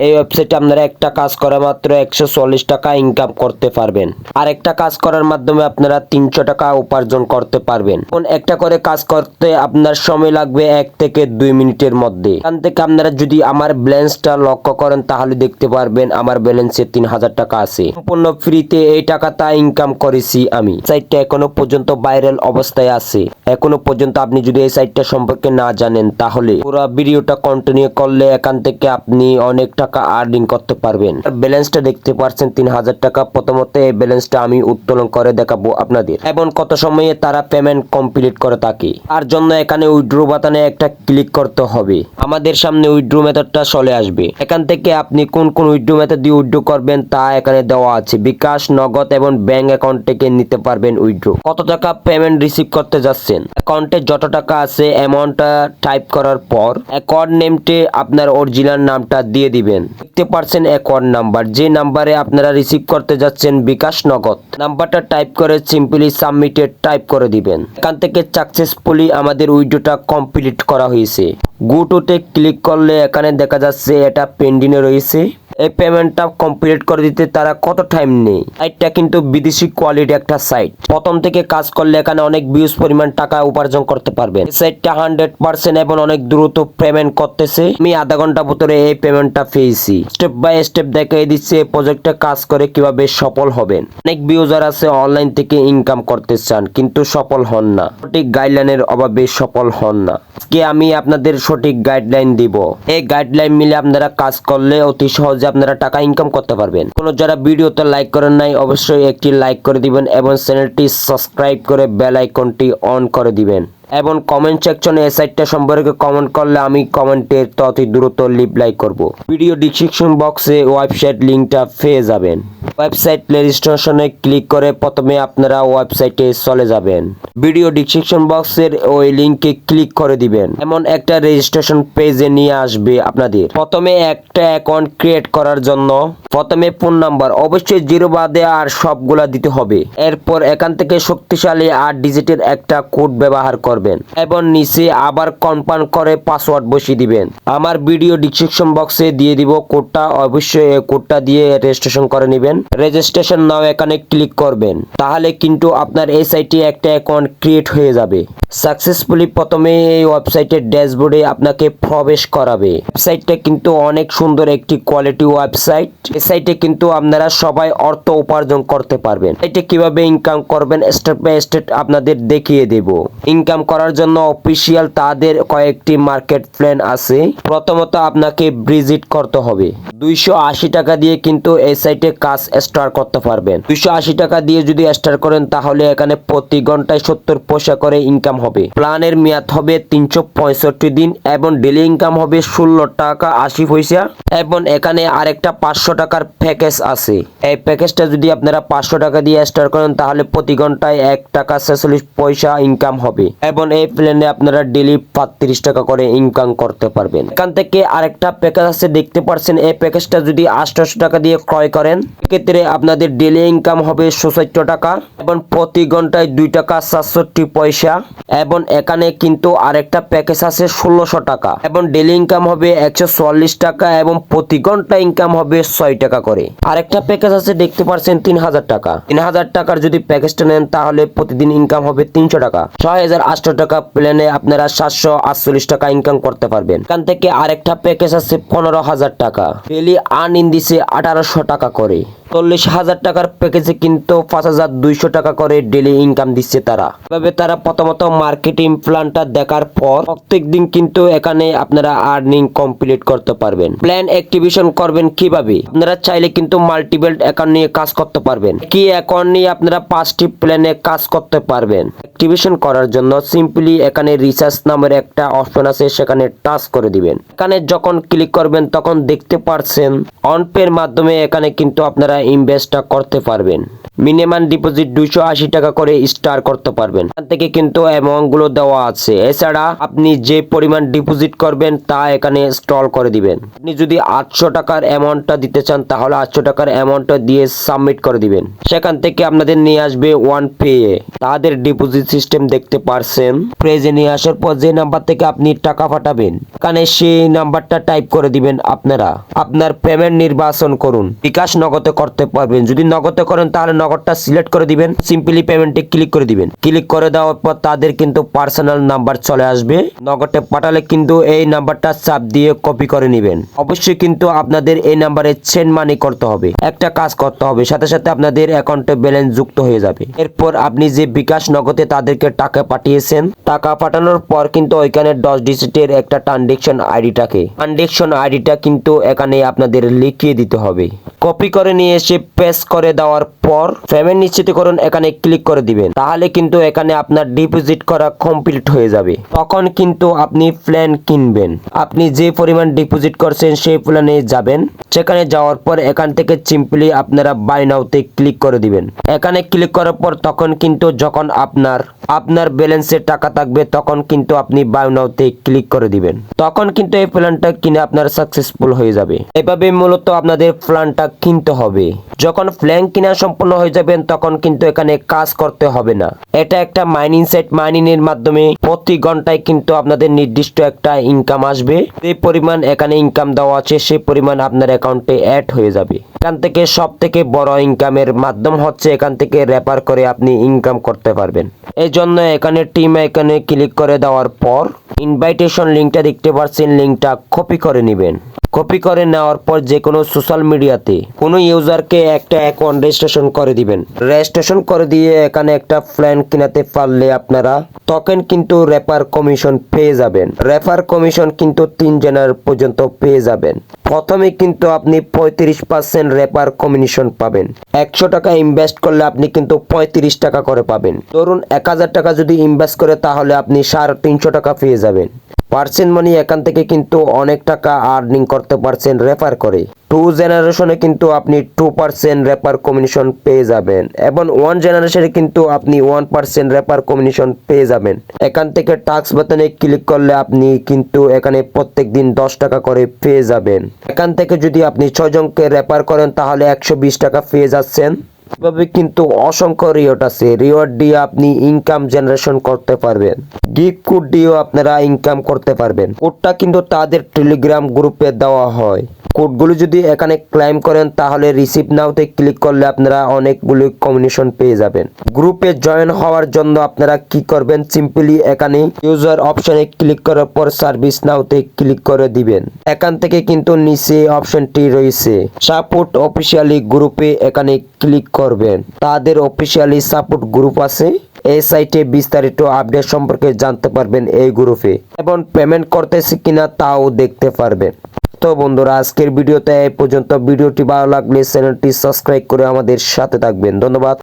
এই ওয়েবসাইটে আপনারা একটা কাজ করে মাত্র 140 টাকা ইনকাম করতে পারবেন। আর একটা কাজ করার মাধ্যমে আপনারা 300 টাকা উপার্জন করতে পারবেন। এখন একটা করে কাজ করতে আপনার সময় লাগবে 1 থেকে 2 মিনিটের মধ্যে। এখান থেকে আপনারা যদি আমার ব্যালেন্সটা লক্ষ্য করেন তাহলে দেখতে পারবেন আমার ব্যালেন্সে 3000 টাকা আছে। সম্পূর্ণ ফ্রিতে এই টাকাটা ইনকাম করেছি আমি। সাইটটা এখনো পর্যন্ত ভাইরাল অবস্থায় আছে। এখনো পর্যন্ত আপনি যদি এই সাইটটা সম্পর্কে না জানেন তাহলে পুরো ভিডিওটা কন্টিনিউ করলে এখান থেকে আপনি অনেক টাকা আর্নিং করতে পারবেন। ব্যালেন্সটা দেখতে পাচ্ছেন 3000 টাকা। প্রথমত এই ব্যালেন্সটা আমি উত্তোলন করে দেখাবো আপনাদের এবং কত সময়ে তারা পেমেন্ট কমপ্লিট করে থাকে। তার জন্য এখানে উইথড্র বাটনে একটা ক্লিক করতে হবে। আমাদের সামনে উইথড্র মেথডটা চলে আসবে। এখান থেকে আপনি কোন কোন উইথড্র মেথড দিয়ে উইথড্র করবেন তা এখানে দেওয়া আছে। বিকাশ, নগদ এবং ব্যাংক অ্যাকাউন্ট থেকে নিতে পারবেন উইথড্র। কত টাকা পেমেন্ট রিসিভ করতে যাচ্ছেন, অ্যাকাউন্টে যত টাকা আছে অ্যামাউন্টটা টাইপ করার পর অ্যাকাউন্ট নেমটে আপনার অরিজিনাল নামটা দিয়ে দিবেন। দেখতে পাচ্ছেন অ্যাকাউন্ট নাম্বার, যে নাম্বারে আপনারা রিসিভ করতে যাচ্ছেন বিকাশ, নগদ নাম্বারটা টাইপ করে সিম্পলি সাবমিটেড টাইপ করে দিবেন। এখান থেকে সাকসেসফুলি আমাদের উইথড্রটা কমপ্লিট করা হয়েছে। গুটোতে ক্লিক করলে এখানে দেখা যাচ্ছে এটা পেন্ডিং এ রয়েছে। এই পেমেন্টটা কমপ্লিট করে দিতে তারা কত টাইম নেই। সাইটটা কিন্তু বিদেশি কোয়ালিটি একটা সাইট। প্রথম থেকে কাজ করলে এখানে অনেক বিউজ পরিমাণ টাকা উপার্জন করতে পারবেন। এই সাইটটা 100% এবং অনেক দ্রুত পেমেন্ট করতেছে। আমি আধা ঘন্টা ভিতরে এই পেমেন্টটা পেয়েছি। স্টেপ বাই স্টেপ দেখিয়ে দিচ্ছে এই প্রজেক্টে কাজ করে কিভাবে সফল হবেন। অনেক বিউজার আছে অনলাইন থেকে ইনকাম করতে চান কিন্তু সফল হন না, সঠিক গাইডলাইনের অভাবে সফল হন না। আজকে আমি আপনাদের সঠিক গাইডলাইন দিব। এই গাইডলাইন মিলে আপনারা কাজ করলে অতি সহজে আপনারা টাকা ইনকাম করতে পারবেন। কোনো যারা ভিডিওতে লাইক করেন নাই অবশ্যই একটি লাইক করে দিবেন এবং চ্যানেলটি সাবস্ক্রাইব করে বেল আইকনটি অন করে দিবেন এবং কমেন্ট সেকশনে এই সাইটটা সম্পর্কে কমেন্ট করলে আমি কমেন্টের অতি দ্রুত রিপ্লাই করব। ভিডিও ডেসক্রিপশন বক্সে ওয়েবসাইট লিংকটা পেয়ে যাবেন। ওয়েবসাইট রেজিস্ট্রেশনে ক্লিক করে প্রথমে আপনারা ওয়েবসাইটে চলে যাবেন। ভিডিও ডেসক্রিপশন বক্সের ওই লিংকে ক্লিক করে দিবেন। এমন একটা রেজিস্ট্রেশন পেজে নিয়ে আসবে আপনাদের। প্রথমে একটা অ্যাকাউন্ট ক্রিয়েট করার জন্য প্রথমে ফোন নাম্বার অবশ্যই 0 বাদে আর সবগুলা দিতে হবে। এরপর এখান থেকে শক্তিশালী 8 ডিজিটের একটা কোড ব্যবহার করবেন এবং নিচে আবার কনফার্ম করে পাসওয়ার্ড বসিয়ে দিবেন। আমার ভিডিও ডেসক্রিপশন বক্সে দিয়ে দিব কোডটা, অবশ্যই এই কোডটা দিয়ে রেজিস্ট্রেশন করে নেবেন। রেজিস্ট্রেশন নাও এখানে ক্লিক করবেন, তাহলে কিন্তু আপনার এই সাইটে একটা অ্যাকাউন্ট ক্রিয়েট হয়ে যাবে সাকসেসফুলি। প্রথমে এই ওয়েবসাইটের ড্যাশবোর্ডে আপনাকে প্রবেশ করাবে। ওয়েবসাইটটা কিন্তু অনেক সুন্দর একটি কোয়ালিটি ওয়েবসাইট। এই সাইটে কিন্তু আপনারা সবাই অর্থ উপার্জন করতে পারবেন। সাইটে কিভাবে ইনকাম করবেন স্টেপ বাই স্টেপ আপনাদের দেখিয়ে দেব। ইনকাম করার জন্য অফিসিয়াল তাদের কয়েকটি মার্কেট প্ল্যান আছে। প্রথমত আপনাকে ভিজিট করতে হবে। 280 টাকা দিয়ে কিন্তু এই সাইটে কাজ স্টার্ট করতে পারবেন। 280 টাকা দিয়ে যদি স্টার্ট করেন তাহলে এখানে প্রতি ঘন্টায় 70 পয়সা করে ইনকাম হবে। প্ল্যানের মেয়াদ হবে 365 দিন এবং ডেইলি ইনকাম হবে 16 টাকা 80 পয়সা। এবং এখানে আরেকটা 500 টাকার প্যাকেজ আছে। এই প্যাকেজটা যদি আপনারা 500 টাকা দিয়ে স্টার্ট করেন তাহলে প্রতি ঘন্টায় 1 টাকা 46 পয়সা ইনকাম হবে এবং এই প্ল্যানে আপনারা ডেইলি 35 টাকা করে ইনকাম করতে পারবেন। এখান থেকে আরেকটা প্যাকেজ আছে দেখতে পাচ্ছেন। এই প্যাকেজটা যদি 800 টাকা দিয়ে ক্রয় করেন সেক্ষেত্রে আপনাদের ডেইলি ইনকাম হবে 67 টাকা এবং প্রতি ঘন্টায় 2 টাকা 67 পয়সা। এবং এখানে কিন্তু আরেকটা প্যাকেজ আছে 1600 টাকা এবং ডেইলি ইনকাম হবে 140 টাকা এবং প্রতি ঘন্টা ইনকাম হবে 6 টাকা করে। আরেকটা প্যাকেজ আছে দেখতে পাচ্ছেন 3000 টাকা। 3000 টাকার যদি প্যাকেজটা নেন তাহলে প্রতিদিন ইনকাম হবে 300 টাকা। 6800 টাকা প্ল্যানে আপনারা 748 টাকা ইনকাম করতে পারবেন। এখান থেকে আরেকটা প্যাকেজ আছে 15000 টাকা, ডেইলি আর্নিং দিছে 1800 টাকা করে। 40,000 টাকার প্যাকেজে কিন্তু 5200 টাকা করে ডেইলি ইনকাম দিচ্ছে তারা। এভাবে তারা প্রথমত মার্কেটিং প্ল্যানটা দেখার পর প্রত্যেকদিন কিন্তু এখানে আপনারা আর্নিং কমপ্লিট করতে পারবেন। প্ল্যান অ্যাক্টিভেশন করবেন কিভাবে? আপনারা চাইলে কিন্তু মাল্টিপল অ্যাকাউন্ট নিয়ে কাজ করতে পারবেন। কি অ্যাকাউন্ট নিয়ে আপনারা 5টি প্ল্যানে কাজ করতে পারবেন। অ্যাক্টিভেশন করার জন্য সিম্পলি এখানে রিচার্জ নামের একটা অপশন আছে, সেখানে টাচ করে দিবেন। এখানে যখন ক্লিক করবেন তখন দেখতে পাচ্ছেন অন পের মাধ্যমে এখানে কিন্তু আপনারা ইনভেস্টটা করতে পারবেন। মিনিমাম ডিপোজিট 280 টাকা করে স্টার করতে পারবেন। এখান থেকে কিন্তু অ্যামাউন্ট গুলো দেওয়া আছে। এছাড়া আপনি যে পরিমাণ ডিপোজিট করবেন তা এখানে স্টল করে দিবেন। আপনি যদি 800 টাকার অ্যামাউন্টটা দিতে চান তাহলে 800 টাকার অ্যামাউন্টটা দিয়ে সাবমিট করে দিবেন। সেখান থেকে আপনাদের নিয়ে আসবে ওয়ান পে। তাদের ডিপোজিট সিস্টেম দেখতে পারছেন। পেজে নিয়ে আসার পর যে নাম্বার থেকে আপনি টাকা পাঠাবেন এখানে সেই নাম্বারটা টাইপ করে দিবেন। আপনারা আপনার পেমেন্ট নির্বাচন করুন। বিকাশ নগদে করতে পারবেন। যদি নগদে করেন তাহলে নগদটা সিলেক্ট করে দিবেন। সিম্পলি পেমেন্টে ক্লিক করে দিবেন। ক্লিক করে দেওয়ার পর তাদের কিন্তু পার্সোনাল নাম্বার চলে আসবে। নগদে পাঠালে কিন্তু এই নাম্বারটা চাপ দিয়ে কপি করে নেবেন। অবশ্যই কিন্তু আপনাদের এই নাম্বারে সেন্ড মানি করতে হবে। একটা কাজ করতে হবে, সাথে সাথে আপনাদের অ্যাকাউন্টে ব্যালেন্স যুক্ত হয়ে যাবে। এরপর আপনি যে বিকাশ নগদে তাদেরকে টাকা পাঠিয়েছেন, টাকা পাঠানোর পর কিন্তু ওইখানে 10 ডিজিটের একটা ট্রানজেকশন আইডিটা কিন্তু এখানে আপনাদের লিখিয়ে দিতে হবে। কপি করে নিয়ে এসে পেস্ট করে দেওয়ার পর পেমেন্ট নিশ্চিতকরণ এখানে ক্লিক করে দিবেন। তাহলে কিন্তু এখানে আপনার ডিপোজিট করা কমপ্লিট হয়ে যাবে। তখন কিন্তু আপনি প্ল্যান কিনবেন। আপনি যে পরিমাণ ডিপোজিট করছেন সেই প্ল্যানে যাবেন। সেখানে যাওয়ার পর এখান থেকে সিম্পলি আপনারা বাই নাওতে ক্লিক করে দিবেন। এখানে ক্লিক করার পর তখন কিন্তু যখন আপনার ব্যালেন্সে টাকা থাকবে তখন কিন্তু আপনি বাই নাওতে ক্লিক করে দিবেন। তখন কিন্তু এই প্ল্যানটা কিনে আপনার সাকসেসফুল হয়ে যাবে। এভাবে মূলত আপনাদের প্ল্যানটা কিনতে হবে। যখন প্ল্যান কিনা সম্পূর্ণ হয়ে যাবেন তখন কিন্তু এখানে কাজ করতে হবে না। এটা একটা মাইনিং সাইট। মাইনিং এর মাধ্যমে প্রতি ঘন্টায় কিন্তু আপনাদের নির্দিষ্ট একটা ইনকাম আসবে। যে পরিমাণ এখানে ইনকাম দেওয়া আছে সেই পরিমাণ আপনার অ্যাকাউন্টে অ্যাড হয়ে যাবে। এখান থেকে সব থেকে বড় ইনকামের মাধ্যম হচ্ছে এখান থেকে রেফার করে আপনি ইনকাম করতে পারবেন। এই জন্য এখানে টিম এখানে ক্লিক করে দেওয়ার পর ইনভাইটেশন লিঙ্কটা দেখতে পাচ্ছেন, লিঙ্কটা কপি করে নেবেন। কপি করে নেওয়ার পর যে কোনো সোশ্যাল মিডিয়াতে কোনো ইউজারকে একটা অ্যাকাউন্ট রেজিস্ট্রেশন করে দিবেন। রেজিস্ট্রেশন করে দিয়ে এখানে একটা প্ল্যান কিনাতে পারলে আপনারা তখন কিন্তু রেফার কমিশন পেয়ে যাবেন। রেফার কমিশন কিন্তু 3 জনের পর্যন্ত পেয়ে যাবেন। প্রথমে কিন্তু আপনি 35% রেফার কমিশন পাবেন। 100 টাকা ইনভেস্ট করলে আপনি কিন্তু 35 টাকা করে পাবেন। ধরুন 1000 টাকা যদি ইনভেস্ট করে তাহলে আপনি 350 টাকা পেয়ে যাবেন। পার্সেন্ট মানি এখান থেকে কিন্তু অনেক টাকা আর্নিং করতে পারছেন রেফার করে। 2 জেনারেশনে কিন্তু আপনি 2% রেফার কমিশন পেয়ে যাবেন এবং 1 জেনারেশনে কিন্তু আপনি 1% রেফার কমিশন পেয়ে যাবেন। এখান থেকে টাস্ক বাটনে ক্লিক করলে আপনি কিন্তু এখানে প্রত্যেক দিন 10 টাকা করে পেয়ে যাবেন। এখান থেকে যদি আপনি 6 জনকে রেফার করেন তাহলে 120 টাকা পেয়ে যাচ্ছেন। এভাবে কিন্তু অসংখ্য রিওয়ার্ড আছে। রিওয়ার্ড দিয়ে আপনি ইনকাম জেনারেশন করতে পারবেন। গিফট কোড দিয়েও আপনারা ইনকাম করতে পারবেন। কোডটা কিন্তু তাদের টেলিগ্রাম গ্রুপে দেওয়া হয়। কোডগুলো যদি এখানে ক্লেম করেন তাহলে রিসিভ নাওতে ক্লিক করলে আপনারা অনেকগুলো কমিশন পেয়ে যাবেন। গ্রুপে জয়েন হওয়ার জন্য আপনারা কি করবেন, সিম্পলি এখানে ইউজার অপশনে ক্লিক করার পর সার্ভিস নাওতে ক্লিক করে দিবেন। এখান থেকে কিন্তু নিচে অপশনটি রয়েছে সাপোর্ট অফিসিয়ালি গ্রুপে এখানে ক্লিক করবেন। তাদের অফিসিয়ালি সাপোর্ট গ্রুপ আছে। এই সাইটে বিস্তারিত আপডেট সম্পর্কে জানতে পারবেন এই গ্রুপে এবং পেমেন্ট করতেছে কিনা তাও দেখতে পারবেন। তো বন্ধুরা আজকের ভিডিওতে এই পর্যন্ত। ভিডিওটি ভালো লাগলে চ্যানেলটি সাবস্ক্রাইব করে আমাদের সাথে থাকবেন। ধন্যবাদ।